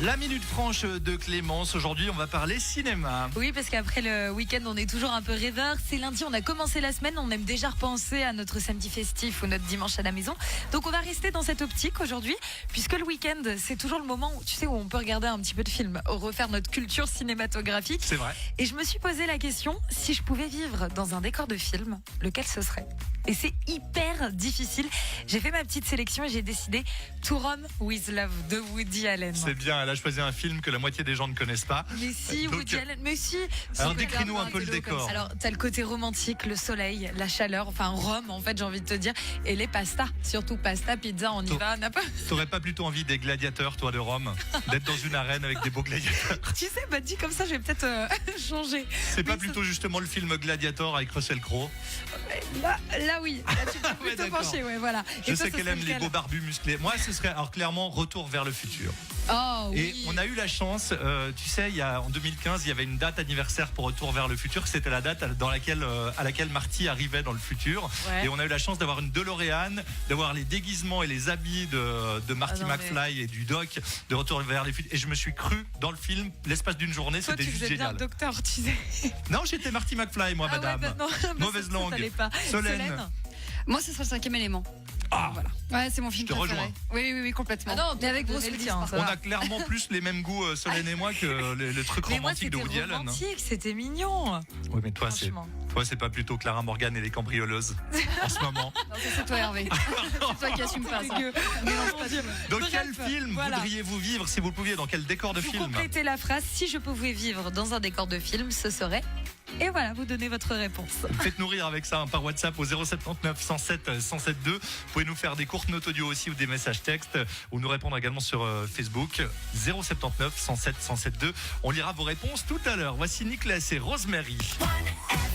La minute franche de Clémence. Aujourd'hui, on va parler cinéma. Oui, parce qu'après le week-end, on est toujours un peu rêveur. C'est lundi, on a commencé la semaine. On aime déjà repenser à notre samedi festif ou notre dimanche à la maison. Donc, on va rester dans cette optique aujourd'hui, puisque le week-end, c'est toujours le moment où, tu sais, où on peut regarder un petit peu de films, refaire notre culture cinématographique. C'est vrai. Et je me suis posé la question, si je pouvais vivre dans un décor de film, lequel ce serait ? Et c'est hyper difficile. J'ai fait ma petite sélection et j'ai décidé To Rome with Love de Woody Allen. C'est bien, elle a choisi un film que la moitié des gens ne connaissent pas. Mais si, Donc, Woody Allen, mais si. Alors décris-nous un peu le décor. Alors, t'as le côté romantique, le soleil, la chaleur, enfin Rome, en fait, j'ai envie de te dire, et les pastas, surtout pasta, pizza, on y va, n'a pas. T'aurais pas plutôt envie des gladiateurs, toi, de Rome, d'être dans une arène avec des beaux gladiateurs? Tu sais, bah dit comme ça, je vais peut-être changer. C'est pas plutôt justement le film Gladiator avec Russell Crowe? Là oui, là, tu peux Ouais, plutôt d'accord. pencher, ouais, voilà. Je Et toi, sais ce qu'elle serait aime les lequel ? beaux barbus musclés. Moi, ce serait alors clairement Retour vers le futur. Oh Et oui. on a eu la chance, tu sais, en 2015, il y avait une date anniversaire pour Retour vers le futur. C'était la date à laquelle Marty arrivait dans le futur. Ouais. Et on a eu la chance d'avoir une DeLorean, d'avoir les déguisements et les habits de Marty Ah non, McFly et du Doc de Retour vers le futur. Et je me suis cru dans le film l'espace d'une journée. Toi, C'était tu juste faisais bien génial. le docteur, tu sais. Non, j'étais Marty McFly, moi, madame. Ah ouais, bah non, bah Mauvaise ça, langue. t'allais pas. Solène. Moi, ce serait le 5e élément. Ah, Voilà. Ouais, c'est mon film Je te préféré. rejoins. Oui, complètement. Ah non, mais avec Bruce donnez le Willis. tien, par ça on contre. a clairement plus les mêmes goûts, Solène et moi, que le truc Mais moi, romantique de c'était Woody Allen. romantique, c'était mignon. Oui, mais toi, Franchement. c'est pas plutôt Clara Morgan et les cambrioleuses en ce moment. Non, ça, c'est toi, Hervé. C'est toi qui assume pas ça. Dégueu. Mélange pas Dieu. tout. Dans Bref, quel film voilà. voudriez-vous vivre si vous le pouviez? Dans quel décor de Pour film? compléter la phrase, si je pouvais vivre dans un décor de film, ce serait. Et voilà, vous donnez votre réponse. Faites-nous rire avec ça par WhatsApp au 079 107 1072. Vous pouvez nous faire des courtes notes audio aussi ou des messages textes ou nous répondre également sur Facebook 079 107 1072. On lira vos réponses tout à l'heure. Voici Nicolas et Rosemary. 1FM.